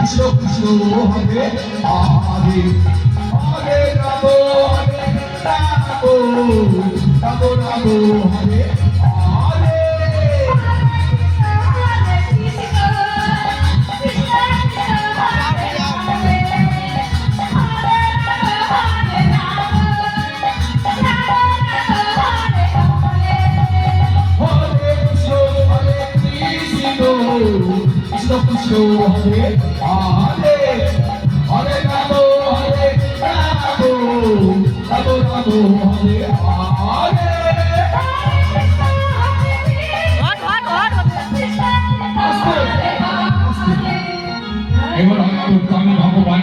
কৃষ্ণ কৃষ্ণ হরে হরে হরে রাম রাম রাম হরে হরে কৃষ্ণ কৃষ্ণ হরে হরে হরে রাম রাম রাম হরে হরে এবার আমি ভগবান